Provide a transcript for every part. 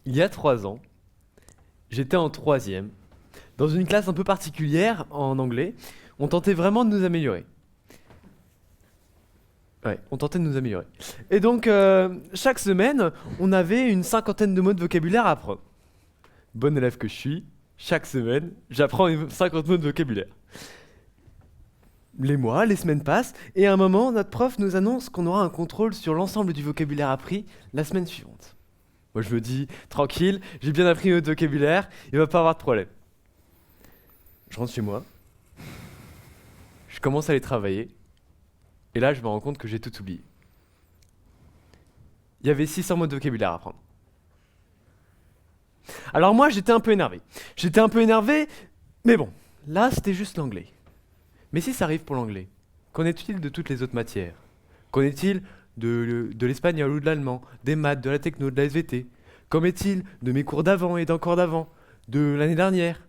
Il y a 3 ans, j'étais en troisième, dans une classe un peu particulière en anglais. On tentait vraiment de nous améliorer. Ouais, on tentait de nous améliorer. Et donc, chaque semaine, on avait une cinquantaine de mots de vocabulaire à apprendre. Bon élève que je suis, chaque semaine, j'apprends une 50 mots de vocabulaire. Les mois, les semaines passent, et à un moment, notre prof nous annonce qu'on aura un contrôle sur l'ensemble du vocabulaire appris la semaine suivante. Moi, je me dis, tranquille, j'ai bien appris notre vocabulaire, il va pas avoir de problème. Je rentre chez moi, je commence à aller travailler, et là, je me rends compte que j'ai tout oublié. Il y avait 600 mots de vocabulaire à apprendre. Alors moi, j'étais un peu énervé. J'étais un peu énervé, mais bon, là, c'était juste l'anglais. Mais si ça arrive pour l'anglais, qu'en est-il de toutes les autres matières? Qu'en est-il de l'espagnol ou de l'allemand, des maths, de la techno, de la SVT? Qu'en est-il de mes cours d'avant et d'encore d'avant, de l'année dernière?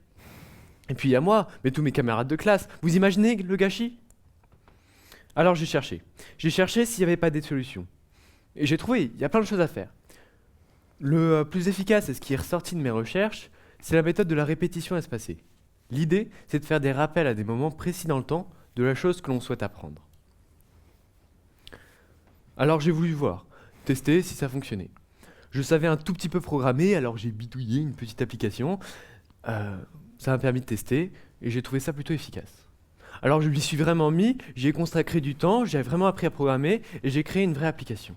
Et puis il y a moi, mais tous mes camarades de classe. Vous imaginez le gâchis? Alors j'ai cherché. J'ai cherché s'il n'y avait pas des solutions. Et j'ai trouvé, il y a plein de choses à faire. Le plus efficace et ce qui est ressorti de mes recherches, c'est la méthode de la répétition espacée. L'idée, c'est de faire des rappels à des moments précis dans le temps de la chose que l'on souhaite apprendre. Alors j'ai voulu voir, tester si ça fonctionnait. Je savais un tout petit peu programmer, alors j'ai bidouillé une petite application. Ça m'a permis de tester et j'ai trouvé ça plutôt efficace. Alors je m'y suis vraiment mis, j'y ai consacré du temps, j'ai vraiment appris à programmer et j'ai créé une vraie application.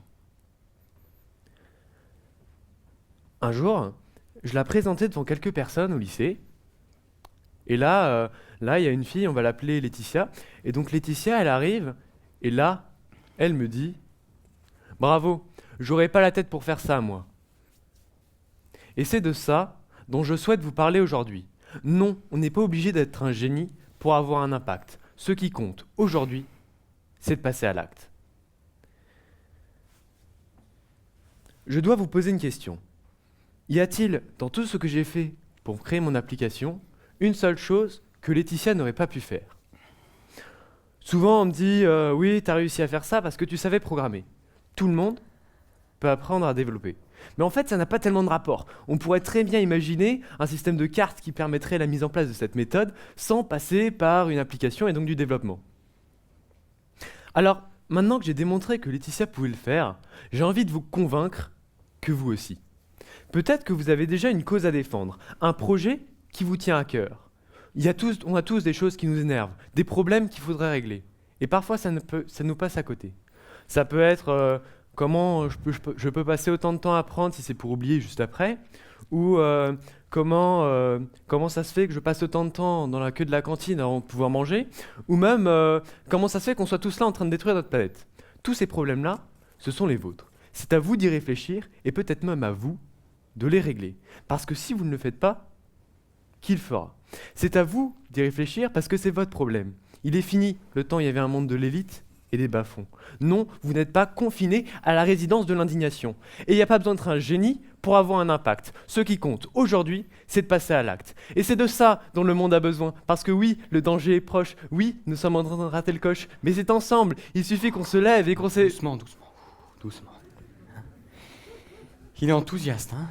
Un jour, je la présentais devant quelques personnes au lycée. Et là, il y a une fille, on va l'appeler Laetitia. Et donc Laetitia, elle arrive, et là, elle me dit, bravo, j'aurais pas la tête pour faire ça, moi. Et c'est de ça dont je souhaite vous parler aujourd'hui. Non, on n'est pas obligé d'être un génie pour avoir un impact. Ce qui compte aujourd'hui, c'est de passer à l'acte. Je dois vous poser une question. Y a-t-il, dans tout ce que j'ai fait pour créer mon application, une seule chose que Laetitia n'aurait pas pu faire? Souvent, on me dit oui, tu as réussi à faire ça parce que tu savais programmer. Tout le monde peut apprendre à développer. Mais en fait, ça n'a pas tellement de rapport. On pourrait très bien imaginer un système de cartes qui permettrait la mise en place de cette méthode sans passer par une application et donc du développement. Alors, maintenant que j'ai démontré que Laetitia pouvait le faire, j'ai envie de vous convaincre que vous aussi. Peut-être que vous avez déjà une cause à défendre, un projet qui vous tient à cœur. On a tous des choses qui nous énervent, des problèmes qu'il faudrait régler. Et parfois, ça nous passe à côté. Ça peut être comment je peux passer autant de temps à apprendre si c'est pour oublier juste après, ou comment ça se fait que je passe autant de temps dans la queue de la cantine avant de pouvoir manger, ou même comment ça se fait qu'on soit tous là en train de détruire notre planète. Tous ces problèmes-là, ce sont les vôtres. C'est à vous d'y réfléchir et peut-être même à vous de les régler. Parce que si vous ne le faites pas, qui le fera? C'est à vous d'y réfléchir parce que c'est votre problème. Il est fini le temps où il y avait un monde de l'élite et des bas-fonds. Non, vous n'êtes pas confiné à la résidence de l'indignation. Et il n'y a pas besoin d'être un génie pour avoir un impact. Ce qui compte aujourd'hui, c'est de passer à l'acte. Et c'est de ça dont le monde a besoin. Parce que oui, le danger est proche. Oui, nous sommes en train de rater le coche. Mais c'est ensemble. Il suffit qu'on se lève et qu'on se... Doucement, doucement, doucement. Il est enthousiaste, hein?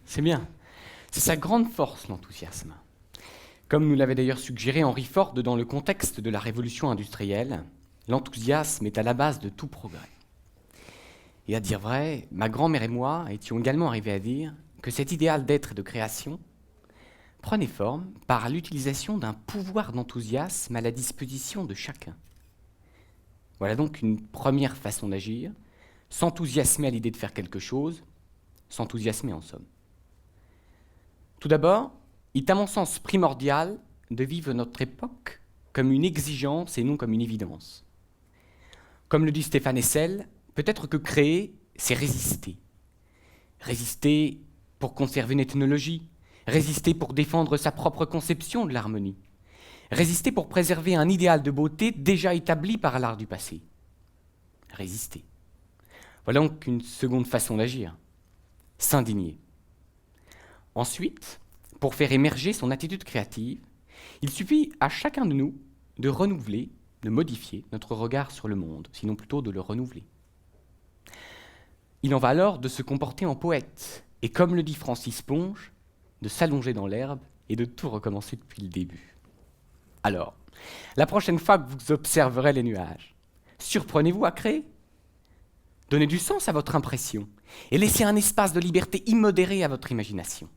C'est bien. C'est sa grande force, l'enthousiasme. Comme nous l'avait d'ailleurs suggéré Henry Ford dans le contexte de la révolution industrielle, l'enthousiasme est à la base de tout progrès. Et à dire vrai, ma grand-mère et moi étions également arrivés à dire que cet idéal d'être et de création prenait forme par l'utilisation d'un pouvoir d'enthousiasme à la disposition de chacun. Voilà donc une première façon d'agir, s'enthousiasmer à l'idée de faire quelque chose, s'enthousiasmer en somme. Tout d'abord, il est à mon sens primordial de vivre notre époque comme une exigence et non comme une évidence. Comme le dit Stéphane Hessel, peut-être que créer, c'est résister. Résister pour conserver une ethnologie, résister pour défendre sa propre conception de l'harmonie, résister pour préserver un idéal de beauté déjà établi par l'art du passé. Résister. Voilà donc une seconde façon d'agir, s'indigner. Ensuite, pour faire émerger son attitude créative, il suffit à chacun de nous de renouveler, de modifier notre regard sur le monde, sinon plutôt de le renouveler. Il en va alors de se comporter en poète et comme le dit Francis Ponge, de s'allonger dans l'herbe et de tout recommencer depuis le début. Alors, la prochaine fois que vous observerez les nuages, surprenez-vous à créer. Donnez du sens à votre impression et laissez un espace de liberté immodérée à votre imagination.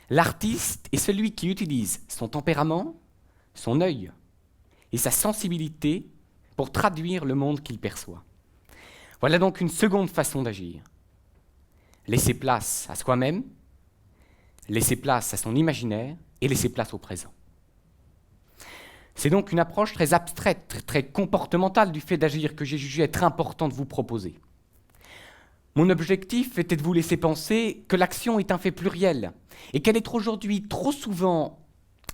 L'artiste est celui qui utilise son tempérament, son œil et sa sensibilité pour traduire le monde qu'il perçoit. Voilà donc une seconde façon d'agir. Laisser place à soi-même, laisser place à son imaginaire et laisser place au présent. C'est donc une approche très abstraite, très comportementale du fait d'agir que j'ai jugé être important de vous proposer. Mon objectif était de vous laisser penser que l'action est un fait pluriel et qu'elle est aujourd'hui trop souvent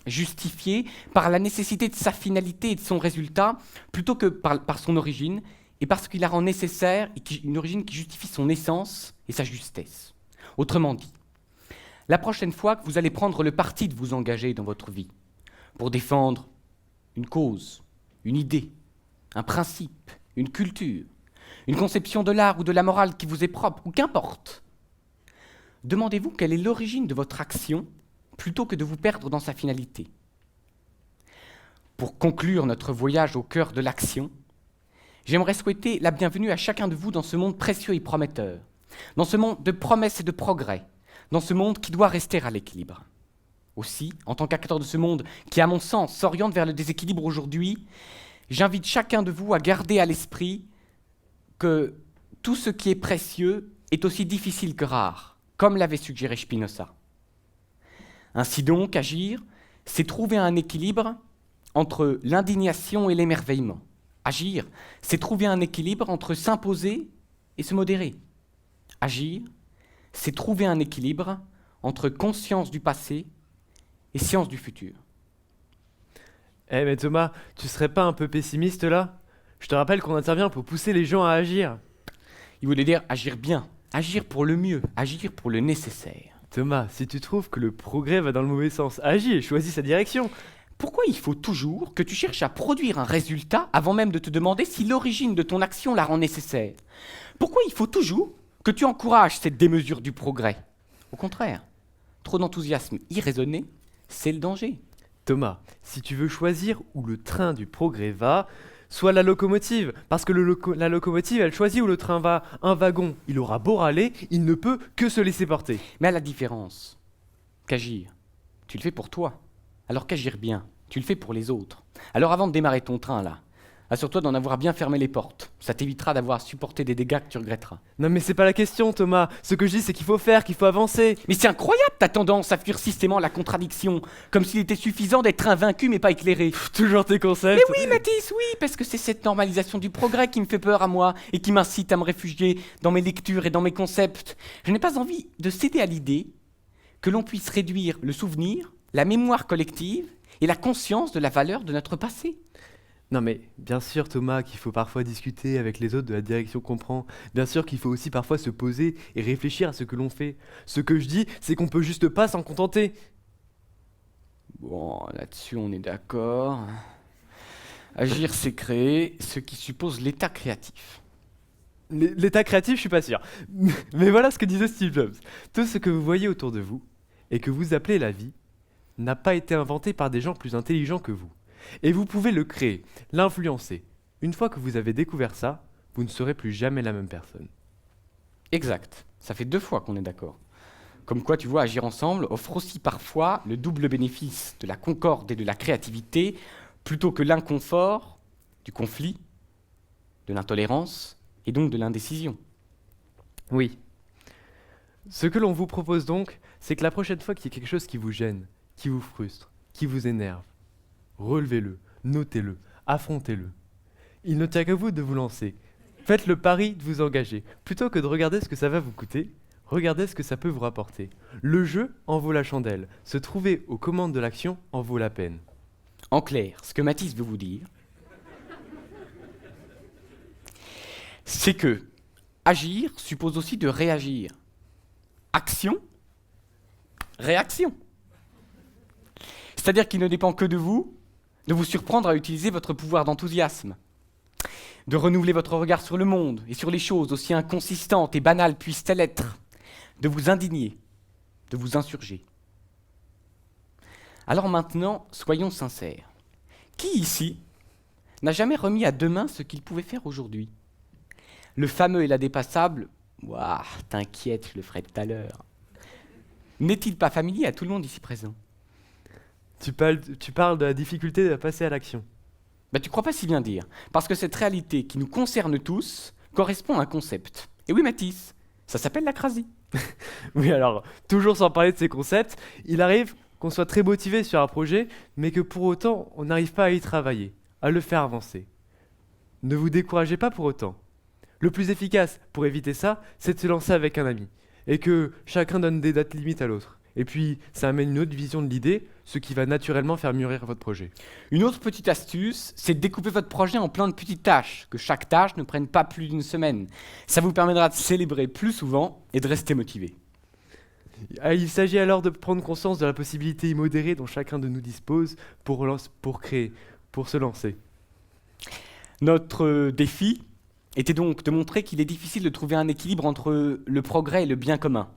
justifiée par la nécessité de sa finalité et de son résultat plutôt que par son origine et parce qu'il la rend nécessaire et une origine qui justifie son essence et sa justesse. Autrement dit, la prochaine fois que vous allez prendre le parti de vous engager dans votre vie pour défendre une cause, une idée, un principe, une culture, une conception de l'art ou de la morale qui vous est propre, ou qu'importe, demandez-vous quelle est l'origine de votre action plutôt que de vous perdre dans sa finalité. Pour conclure notre voyage au cœur de l'action, j'aimerais souhaiter la bienvenue à chacun de vous dans ce monde précieux et prometteur, dans ce monde de promesses et de progrès, dans ce monde qui doit rester à l'équilibre. Aussi, en tant qu'acteur de ce monde qui, à mon sens, s'oriente vers le déséquilibre aujourd'hui, j'invite chacun de vous à garder à l'esprit que tout ce qui est précieux est aussi difficile que rare, comme l'avait suggéré Spinoza. Ainsi donc, agir, c'est trouver un équilibre entre l'indignation et l'émerveillement. Agir, c'est trouver un équilibre entre s'imposer et se modérer. Agir, c'est trouver un équilibre entre conscience du passé et science du futur. Eh mais Thomas, tu serais pas un peu pessimiste là? Je te rappelle qu'on intervient pour pousser les gens à agir. Il voulait dire agir bien, agir pour le mieux, agir pour le nécessaire. Thomas, si tu trouves que le progrès va dans le mauvais sens, agis et choisis sa direction. Pourquoi il faut toujours que tu cherches à produire un résultat avant même de te demander si l'origine de ton action la rend nécessaire? Pourquoi il faut toujours que tu encourages cette démesure du progrès? Au contraire, trop d'enthousiasme irraisonné, c'est le danger. Thomas, si tu veux choisir où le train du progrès va, soit la locomotive, parce que la locomotive, elle choisit où le train va. Un wagon, il aura beau râler, il ne peut que se laisser porter. Mais à la différence qu'agir, tu le fais pour toi, alors qu'agir bien, tu le fais pour les autres. Alors avant de démarrer ton train là, assure-toi d'en avoir bien fermé les portes. Ça t'évitera d'avoir à supporter des dégâts que tu regretteras. Non mais c'est pas la question Thomas, ce que je dis c'est qu'il faut faire, qu'il faut avancer. Mais c'est incroyable ta tendance à fuir systématiquement la contradiction, comme s'il était suffisant d'être invaincu mais pas éclairé. Toujours tes concepts. Mais oui Mathis, oui, parce que c'est cette normalisation du progrès qui me fait peur à moi et qui m'incite à me réfugier dans mes lectures et dans mes concepts. Je n'ai pas envie de céder à l'idée que l'on puisse réduire le souvenir, la mémoire collective et la conscience de la valeur de notre passé. Non mais bien sûr Thomas qu'il faut parfois discuter avec les autres de la direction qu'on prend. Bien sûr qu'il faut aussi parfois se poser et réfléchir à ce que l'on fait. Ce que je dis, c'est qu'on peut juste pas s'en contenter. Bon, là-dessus on est d'accord. Agir c'est créer, ce qui suppose l'état créatif. L'état créatif, je suis pas sûr. Mais voilà ce que disait Steve Jobs. Tout ce que vous voyez autour de vous et que vous appelez la vie n'a pas été inventé par des gens plus intelligents que vous. Et vous pouvez le créer, l'influencer. Une fois que vous avez découvert ça, vous ne serez plus jamais la même personne. Exact. Ça fait 2 fois qu'on est d'accord. Comme quoi, tu vois, agir ensemble offre aussi parfois le double bénéfice de la concorde et de la créativité, plutôt que l'inconfort, du conflit, de l'intolérance et donc de l'indécision. Oui. Ce que l'on vous propose donc, c'est que la prochaine fois qu'il y a quelque chose qui vous gêne, qui vous frustre, qui vous énerve, relevez-le, notez-le, affrontez-le. Il ne tient qu'à vous de vous lancer. Faites le pari de vous engager. Plutôt que de regarder ce que ça va vous coûter, regardez ce que ça peut vous rapporter. Le jeu en vaut la chandelle. Se trouver aux commandes de l'action en vaut la peine. En clair, ce que Mathis veut vous dire, c'est que agir suppose aussi de réagir. Action, réaction. C'est-à-dire qu'il ne dépend que de vous surprendre à utiliser votre pouvoir d'enthousiasme, de renouveler votre regard sur le monde et sur les choses, aussi inconsistantes et banales puissent-elles être, de vous indigner, de vous insurger. Alors maintenant, soyons sincères. Qui ici n'a jamais remis à demain ce qu'il pouvait faire aujourd'hui? Le fameux et l'indépassable, ouah, t'inquiète, je le ferai tout à l'heure. N'est-il pas familier à tout le monde ici présent? Tu parles de la difficulté de passer à l'action. Tu crois pas si bien dire, parce que cette réalité qui nous concerne tous correspond à un concept. Et oui, Mathis, ça s'appelle l'acrasie. Oui, alors, toujours sans parler de ces concepts, il arrive qu'on soit très motivé sur un projet, mais que pour autant, on n'arrive pas à y travailler, à le faire avancer. Ne vous découragez pas pour autant. Le plus efficace pour éviter ça, c'est de se lancer avec un ami, et que chacun donne des dates limites à l'autre. Et puis, ça amène une autre vision de l'idée, ce qui va naturellement faire mûrir votre projet. Une autre petite astuce, c'est de découper votre projet en plein de petites tâches, que chaque tâche ne prenne pas plus d'une semaine. Ça vous permettra de célébrer plus souvent et de rester motivé. Il s'agit alors de prendre conscience de la possibilité immodérée dont chacun de nous dispose pour créer, pour se lancer. Notre défi était donc de montrer qu'il est difficile de trouver un équilibre entre le progrès et le bien commun.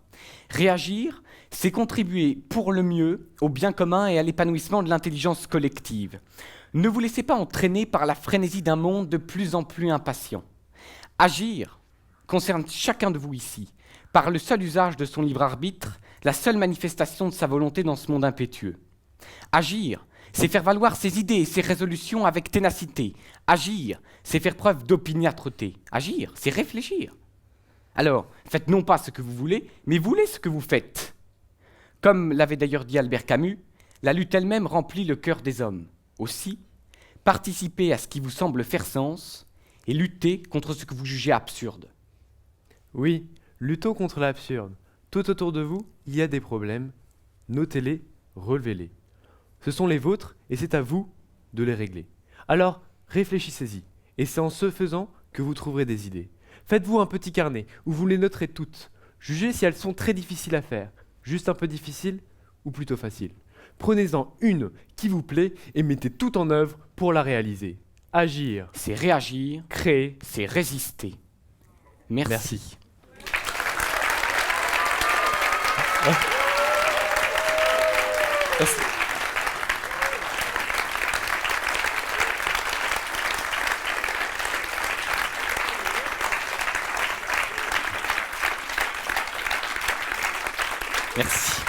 Réagir, c'est contribuer pour le mieux au bien commun et à l'épanouissement de l'intelligence collective. Ne vous laissez pas entraîner par la frénésie d'un monde de plus en plus impatient. Agir concerne chacun de vous ici, par le seul usage de son libre arbitre, la seule manifestation de sa volonté dans ce monde impétueux. Agir, c'est faire valoir ses idées et ses résolutions avec ténacité. Agir, c'est faire preuve d'opiniâtreté. Agir, c'est réfléchir. Alors, faites non pas ce que vous voulez, mais voulez ce que vous faites. Comme l'avait d'ailleurs dit Albert Camus, la lutte elle-même remplit le cœur des hommes. Aussi, participez à ce qui vous semble faire sens et luttez contre ce que vous jugez absurde. Oui, luttons contre l'absurde. Tout autour de vous, il y a des problèmes. Notez-les, relevez-les. Ce sont les vôtres et c'est à vous de les régler. Alors, réfléchissez-y. Et c'est en ce faisant que vous trouverez des idées. Faites-vous un petit carnet où vous les noterez toutes. Jugez si elles sont très difficiles à faire, juste un peu difficiles ou plutôt faciles. Prenez-en une qui vous plaît et mettez tout en œuvre pour la réaliser. Agir, C'est réagir, créer. c'est résister. Merci. Merci.